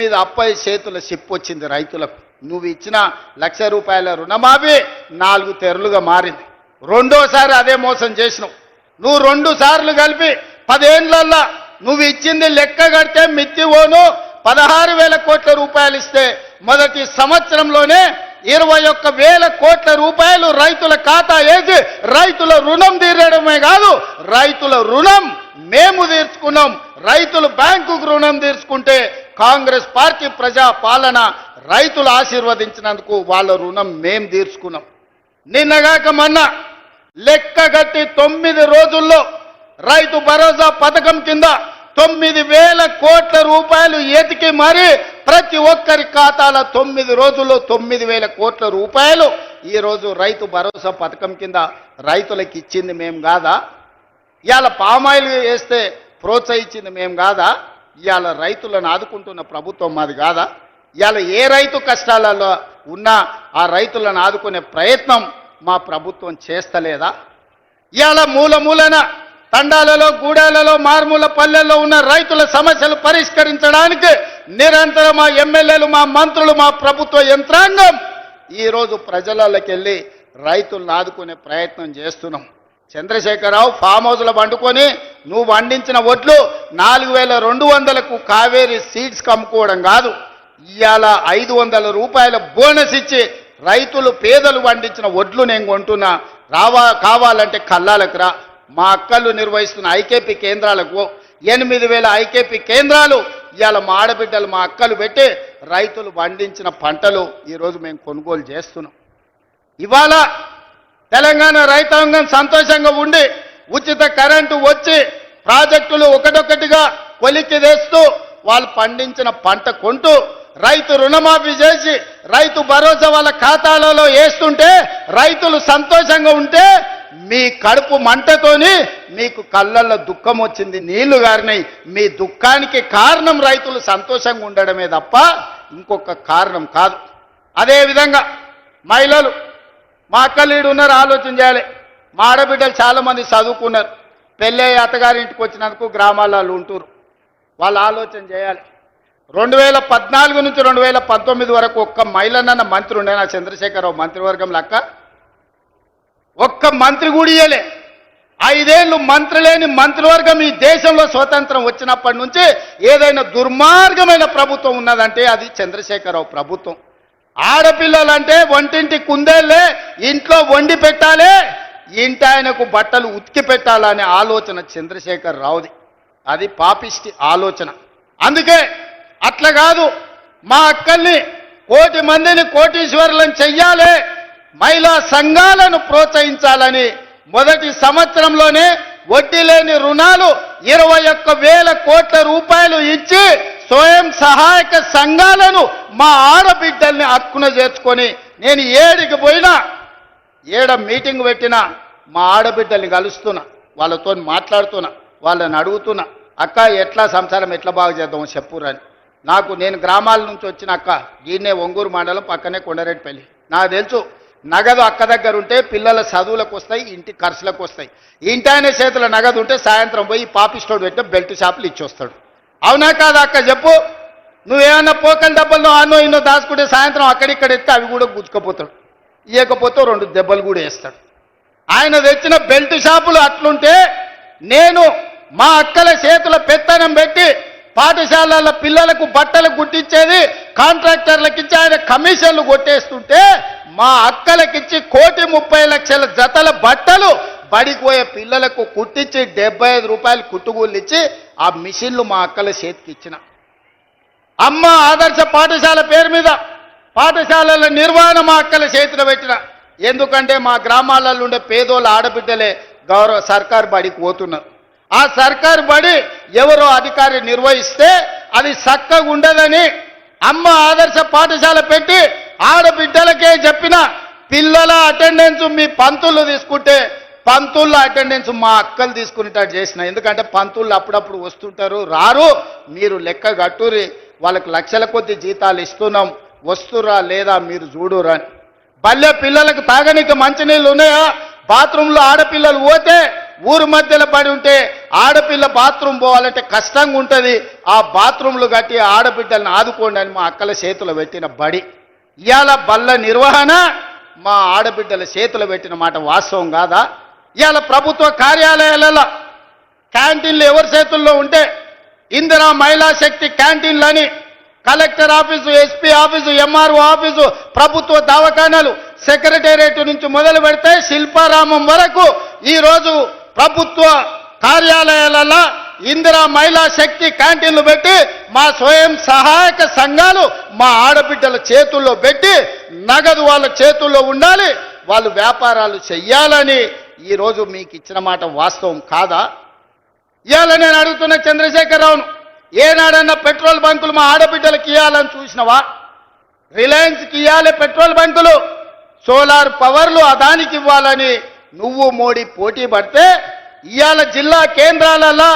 మీద అప్పై చేతుల సిప్పు వచ్చింది రైతులకు. నువ్వు ఇచ్చిన ₹1,00,000 రుణమాఫీ 4 తెరలుగా మారింది. రెండోసారి అదే మోసం చేసినావు. నువ్వు 2 సార్లు కలిపి 10 ఏళ్లల్లో నువ్వు ఇచ్చింది లెక్క కడితే మిత్తివోను 16,000 కోట్ల రూపాయలు ఇస్తే మొదటి సంవత్సరంలోనే 21,000 కోట్ల రూపాయలు రైతుల ఖాతా వేసి రైతుల రుణం తీరడమే కాదు, రైతుల రుణం మేము తీర్చుకున్నాం. రైతులు బ్యాంకుకు రుణం తీర్చుకుంటే కాంగ్రెస్ పార్టీ ప్రజా పాలన రైతులు ఆశీర్వదించినందుకు వాళ్ళ రుణం మేము తీర్చుకున్నాం. నిన్నగాక మొన్న లెక్కగట్టి 9 రోజుల్లో రైతు భరోసా పథకం కింద 9,000 కోట్ల రూపాయలు ఎతికి మరి ప్రతి ఒక్కరి ఖాతాలో 9 రోజుల్లో 9,000 కోట్ల రూపాయలు ఈరోజు రైతు భరోసా పథకం కింద రైతులకు ఇచ్చింది మేము కాదా? ఇవాళ పామాయిల్ వేస్తే ప్రోత్సహించింది మేము కాదా? ఇవాళ రైతులను ఆదుకుంటున్న ప్రభుత్వం మాది కాదా? ఇవాళ ఏ రైతు కష్టాలలో ఉన్నా ఆ రైతులను ఆదుకునే ప్రయత్నం మా ప్రభుత్వం చేస్తలేదా? ఇవాళ మూలన తండాలలో, గూడాలలో, మారుమూల పల్లెల్లో ఉన్న రైతుల సమస్యలు పరిష్కరించడానికి నిరంతరం మా ఎమ్మెల్యేలు, మా మంత్రులు, మా ప్రభుత్వ యంత్రాంగం ఈరోజు ప్రజలకి వెళ్ళి రైతులను ఆదుకునే ప్రయత్నం చేస్తున్నాం. చంద్రశేఖరరావు ఫామ్ హౌస్లో పండుకొని నువ్వు పండించిన ఒడ్లు 4,200కు కావేరీ సీడ్స్కి అమ్ముకోవడం కాదు, ఇవాళ 500 రూపాయల బోనస్ ఇచ్చి రైతులు పేదలు పండించిన ఒడ్లు నేను కొంటున్నా, కావాలంటే కల్లాలకు రా. మా అక్కలు నిర్వహిస్తున్న ఐకేపీ కేంద్రాలకు 8,000 ఐకేపీ కేంద్రాలు ఇవాళ మా ఆడబిడ్డలు, మా అక్కలు పెట్టి రైతులు పండించిన పంటలు ఈరోజు మేము కొనుగోలు చేస్తున్నాం. ఇవాళ తెలంగాణ రైతాంగం సంతోషంగా ఉండి ఉచిత కరెంటు వచ్చి ప్రాజెక్టులు ఒకటొకటిగా కొలిక్కి తెస్తూ వాళ్ళు పండించిన పంట కొంటూ రైతు రుణమాఫీ చేసి రైతు భరోసా వాళ్ళ ఖాతాలలో వేస్తుంటే రైతులు సంతోషంగా ఉంటే మీ కడుపు మంటతోని మీకు కళ్ళల్లో దుఃఖం వచ్చింది, నీళ్లు గారినాయి. మీ దుఃఖానికి కారణం రైతులు సంతోషంగా ఉండడమే తప్ప ఇంకొక కారణం కాదు. అదేవిధంగా మహిళలు, మా అక్కలీడు ఉన్నారు, ఆలోచన చేయాలి. మా ఆడబిడ్డలు చాలామంది చదువుకున్నారు, పెళ్ళయ్య అత్తగారింటికి వచ్చినందుకు గ్రామాలలో ఉంటున్నారు. వాళ్ళు ఆలోచన చేయాలి. 2014 నుంచి 2019 వరకు ఒక్క మహిళనన్న మంత్రి ఉండే నా చంద్రశేఖరరావు మంత్రివర్గం లెక్క ఒక్క మంత్రి కూడా ఇయ్యలే. 5 ఏళ్ళు మంత్రి లేని మంత్రివర్గం ఈ దేశంలో స్వతంత్రం వచ్చినప్పటి నుంచి ఏదైనా దుర్మార్గమైన ప్రభుత్వం ఉన్నదంటే అది చంద్రశేఖరరావు ప్రభుత్వం. ఆడపిల్లలంటే వంటింటి కుందేళ్ళే, ఇంట్లో వండి పెట్టాలి, ఇంటి ఆయనకు బట్టలు ఉతికి పెట్టాలనే ఆలోచన చంద్రశేఖర్ రావుది. అది పాపిష్టి ఆలోచన. అందుకే అట్లా కాదు, మా అక్కల్ని 1,00,000 మందిని కోటీశ్వరులను చెయ్యాలి, మహిళా సంఘాలను ప్రోత్సహించాలని మొదటి సంవత్సరంలోనే వడ్డీ లేని రుణాలు 21,000 కోట్ల రూపాయలు ఇచ్చి స్వయం సహాయక సంఘాలను మా ఆడబిడ్డల్ని హక్కున చేర్చుకొని నేను ఏడికి పోయినా, ఏడ మీటింగ్ పెట్టినా మా ఆడబిడ్డల్ని కలుస్తున్నా, వాళ్ళతో మాట్లాడుతున్నా, వాళ్ళని అడుగుతున్నా, అక్క ఎట్లా సంసారం ఎట్లా బాగు చేద్దాం చెప్పురని. నేను గ్రామాల నుంచి వచ్చిన అక్క, ఈయనే ఒంగూరు మండలం పక్కనే కొండరెడ్డిపల్లి. నాకు తెలుసు నగదు అక్క దగ్గర ఉంటే పిల్లల చదువులకు వస్తాయి, ఇంటి ఖర్చులకు వస్తాయి. ఇంటి ఆయన చేతుల నగదు ఉంటే సాయంత్రం పోయి పాపిస్టోడు పెట్టిన బెల్ట్ షాపులు ఇచ్చొస్తాడు. అవునా కాదా అక్క చెప్పు? నువ్వేమన్నా పోకల డబ్బల్లో అన్నో ఇన్నో దాచుకుంటే సాయంత్రం అక్కడిక్కడ ఎత్తే అవి కూడా గుచ్చుకపోతాడు, ఇవ్వకపోతే 2 దెబ్బలు కూడా వేస్తాడు. ఆయన తెచ్చిన బెల్ట్ షాపులు అట్లుంటే నేను మా అక్కల చేతుల పెత్తనం పెట్టి పాఠశాలల పిల్లలకు బట్టలు కుట్టించేది కాంట్రాక్టర్లకు ఇచ్చి ఆయన కమిషన్లు కొట్టేస్తుంటే మా అక్కలకిచ్చి 1,30,00,000 జతల బట్టలు బడిపోయే పిల్లలకు కుట్టించి 75 రూపాయలు కుట్టుగూళ్ళు ఇచ్చి ఆ మిషన్లు మా అక్కల చేతికి ఇచ్చిన. అమ్మ ఆదర్శ పాఠశాల పేరు మీద పాఠశాలల నిర్వహణ మా అక్కల చేతిలో పెట్టిన. ఎందుకంటే మా గ్రామాలలో ఉండే పేదోళ్ళ ఆడబిడ్డలే సర్కారు బడికి పోతున్నారు. ఆ సర్కారు బడి ఎవరో అధికారి నిర్వహిస్తే అది చక్కగా ఉండదని అమ్మ ఆదర్శ పాఠశాల పెట్టి ఆడబిడ్డలకే చెప్పిన. పిల్లల అటెండెన్స్ మీ పంతులు తీసుకుంటే పంతుళ్ళ అటెండెన్స్ మా అక్కలు తీసుకునేటట్టు చేసిన. ఎందుకంటే పంతుళ్ళు అప్పుడప్పుడు వస్తుంటారు, రారు, మీరు లెక్క కట్టురి, వాళ్ళకి లక్షల కొద్ది జీతాలు ఇస్తున్నాం, వస్తురా లేదా మీరు చూడురా అని. బల్లె పిల్లలకు తాగనీకి మంచినీళ్ళు ఉన్నాయా? బాత్రూంలో ఆడపిల్లలు పోతే ఊరు మధ్యలో పడి ఉంటే ఆడపిల్ల బాత్రూమ్ పోవాలంటే కష్టంగా ఉంటుంది. ఆ బాత్రూమ్లు కట్టి ఆడబిడ్డలను ఆదుకోండి అని మా అక్కల చేతులు పెట్టిన బడి. ఇవాళ బల్ల నిర్వహణ మా ఆడబిడ్డల చేతులు పెట్టిన మాట వాస్తవం కాదా? ఇవాళ ప్రభుత్వ కార్యాలయాలలో క్యాంటీన్లు ఎవరి చేతుల్లో ఉంటే ఇందిరా మహిళా శక్తి క్యాంటీన్లని collector office, SP office, MRO office, ప్రభుత్వ దవాఖానాలు, సెక్రటేరియట్ నుంచి మొదలు పెడితే శిల్పారామం వరకు ఈరోజు ప్రభుత్వ కార్యాలయాలలో ఇందిరా మహిళా శక్తి క్యాంటీన్లు పెట్టి మా స్వయం సహాయక సంఘాలు మా ఆడబిడ్డల చేతుల్లో పెట్టి నగదు వాళ్ళ చేతుల్లో ఉండాలి, వాళ్ళు వ్యాపారాలు చెయ్యాలని ఈరోజు మీకు ఇచ్చిన మాట వాస్తవం కాదా? ఇవాళ నేను అడుగుతున్న చంద్రశేఖరరావును, ఏనాడన్నా పెట్రోల్ బంకులు మా ఆడబిడ్డలకు ఇవ్వాలని చూసినవా? రిలయన్స్కి ఇవ్వాలి పెట్రోల్ బంకులు, సోలార్ పవర్లు అదానికి ఇవ్వాలని నువ్వు మోడీ పోటీ పడితే ఇవాళ జిల్లా కేంద్రాలలో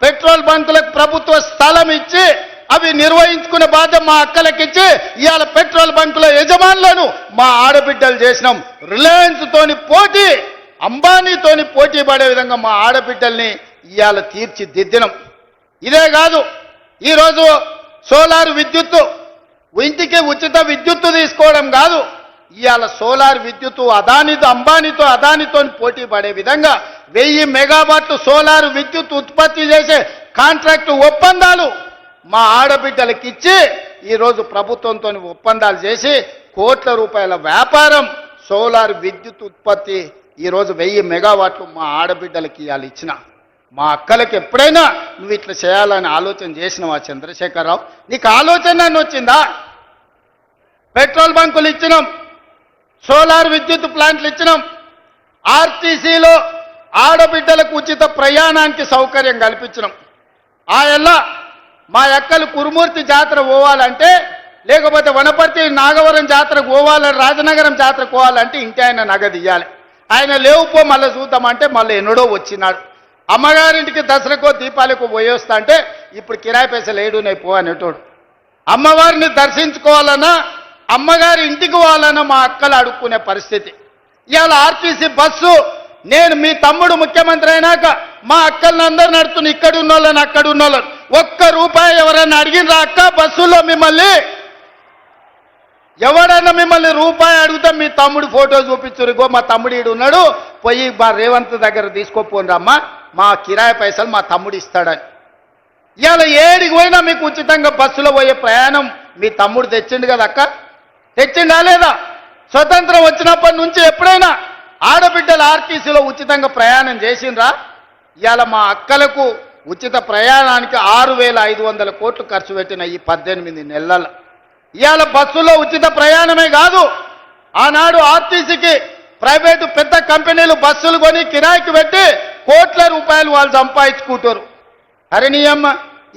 పెట్రోల్ బంకులకు ప్రభుత్వ స్థలం ఇచ్చి అవి నిర్వహించుకునే బాధ్యత మా అక్కలకిచ్చి ఇవాళ పెట్రోల్ బంకుల యజమానులను మా ఆడబిడ్డలు చేసినాం. రిలయన్స్ తోని పోటీ, అంబానీతోని పోటీ పడే విధంగా మా ఆడబిడ్డల్ని ఇవాళ తీర్చిదిద్దినం. ఇదే కాదు, ఈరోజు సోలార్ విద్యుత్తు ఇంటికి ఉచిత విద్యుత్తు తీసుకోవడం కాదు, ఇవాళ సోలార్ విద్యుత్తు అంబానీతో అదానితో పోటీ పడే విధంగా 1000 మెగావాట్లు సోలార్ విద్యుత్ ఉత్పత్తి చేసే కాంట్రాక్టు ఒప్పందాలు మా ఆడబిడ్డలకు ఇచ్చి ఈరోజు ప్రభుత్వంతో ఒప్పందాలు చేసి కోట్ల రూపాయల వ్యాపారం సోలార్ విద్యుత్ ఉత్పత్తి ఈరోజు 1000 మెగావాట్లు మా ఆడబిడ్డలకి ఇవాళ ఇచ్చిన. మా అక్కలకి ఎప్పుడైనా నువ్వు ఇట్లా చేయాలని ఆలోచన చేసినవా చంద్రశేఖరరావు? నీకు ఆలోచన వచ్చిందా? పెట్రోల్ బంకులు ఇచ్చినాం, సోలార్ విద్యుత్ ప్లాంట్లు ఇచ్చినాం, ఆర్టీసీలో ఆడబిడ్డలకు ఉచిత ప్రయాణానికి సౌకర్యం కల్పించినాం. ఆయల్లా మా అక్కలు కురుమూర్తి జాతర పోవాలంటే, లేకపోతే వనపర్తి నాగవరం జాతరకు పోవాలని, రాజనగరం జాతరకు పోవాలంటే ఇంటి ఆయన నగదు ఇవ్వాలి. ఆయన లేవుపో మళ్ళీ చూద్దామంటే మళ్ళీ ఎన్నడో వచ్చినాడు. అమ్మగారింటికి దసరాకో దీపాలకు పోయేస్తా అంటే ఇప్పుడు కిరాయి పైసలు ఏడున్నాయి పో అనేటోడు. అమ్మవారిని దర్శించుకోవాలన్నా, అమ్మగారి ఇంటికి పోవాలన్నా మా అక్కలు అడుక్కునే పరిస్థితి. ఇవాళ ఆర్టీసీ బస్సు నేను మీ తమ్ముడు ముఖ్యమంత్రి అయినాక మా అక్కల్ని అందరు నడుతున్న, ఇక్కడ ఉన్నోళ్ళని అక్కడ ఉన్నోళ్ళని ₹1 ఎవరైనా అడిగినరా అక్క? బస్సులో మిమ్మల్ని ఎవడన్నా మిమ్మల్ని రూపాయి అడుగుతా మీ తమ్ముడు ఫోటో చూపించురు, గో మా తమ్ముడు ఈడు ఉన్నాడు, పోయి మా రేవంత్ దగ్గర తీసుకోపోనరమ్మా, మా కిరాయి పైసలు మా తమ్ముడు ఇస్తాడని. ఇవాళ ఏడికి పోయినా మీకు ఉచితంగా బస్సులో పోయే ప్రయాణం మీ తమ్ముడు తెచ్చిండు కదా అక్క, తెచ్చిండా లేదా? స్వతంత్రం వచ్చినప్పటి నుంచి ఎప్పుడైనా ఆడబిడ్డలు ఆర్టీసీలో ఉచితంగా ప్రయాణం చేసిండ్రా? ఇవాళ మా అక్కలకు ఉచిత ప్రయాణానికి 6500 కోట్లు ఖర్చు పెట్టిన ఈ 18 నెలల. ఇవాళ బస్సులో ఉచిత ప్రయాణమే కాదు, ఆనాడు ఆర్టీసీకి ప్రైవేటు పెద్ద కంపెనీలు బస్సులు కొని కిరాయికి పెట్టి కోట్ల రూపాయలు వాళ్ళు సంపాదించుకుంటారు. అరే నీ అమ్మ,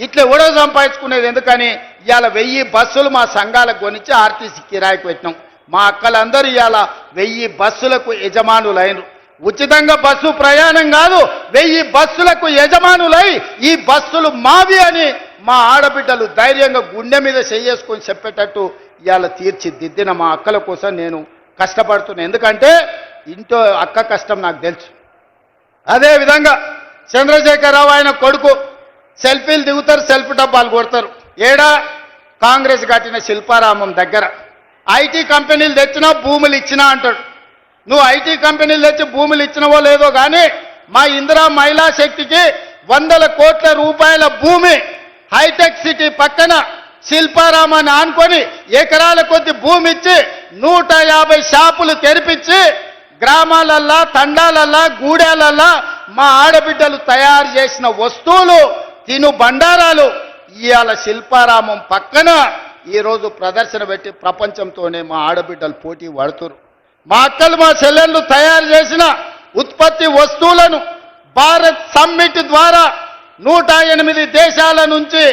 ఇట్లా ఎవడో సంపాదించుకునేది ఎందుకని ఇవాళ 1000 బస్సులు మా సంఘాలకు కొనిచ్చి ఆర్టీసీ కిరాయికి పెట్టినాం. మా అక్కలందరూ ఇవాళ 1000 బస్సులకు యజమానులైనరు. ఉచితంగా బస్సు ప్రయాణం కాదు, 1000 బస్సులకు యజమానులై ఈ బస్సులు మావి అని మా ఆడబిడ్డలు ధైర్యంగా గుండె మీద చేసుకొని చెప్పేటట్టు ఇవాళ తీర్చిదిద్దిన మా అక్కల కోసం నేను కష్టపడుతున్నా. ఎందుకంటే ఇంట్లో అక్క కష్టం నాకు తెలుసు. అదేవిధంగా చంద్రశేఖరరావు ఆయన కొడుకు సెల్ఫీలు దిగుతారు, సెల్ఫీ డబ్బాలు కొడతారు. ఏడా కాంగ్రెస్ కట్టిన శిల్పారామం దగ్గర ఐటీ కంపెనీలు తెచ్చినా భూములు ఇచ్చినా అంటాడు. నువ్వు ఐటీ కంపెనీలు తెచ్చి భూములు ఇచ్చినవో లేదో కానీ మా ఇందిరా మహిళా శక్తికి 100 కోట్ల రూపాయల భూమి హైటెక్ సిటీ పక్కన శిల్పారామాన్ని ఆనుకొని ఎకరాల కొద్ది భూమి ఇచ్చి 150 షాపులు తెరిపించి గ్రామాలల్లా, తండాలల్లా, గూడాలల్లా మా ఆడబిడ్డలు తయారు చేసిన వస్తువులు, తిను బండారాలు ఇవాళ శిల్పారామం పక్కన ఈరోజు ప్రదర్శన పెట్టి ప్రపంచంతోనే మా ఆడబిడ్డలు పోటీ పడుతున్నారు. మా అక్కలు మా చెల్లెళ్ళు తయారు చేసిన ఉత్పత్తి వస్తువులను భారత్ సమ్మిట్ ద్వారా 108 దేశాల నుంచి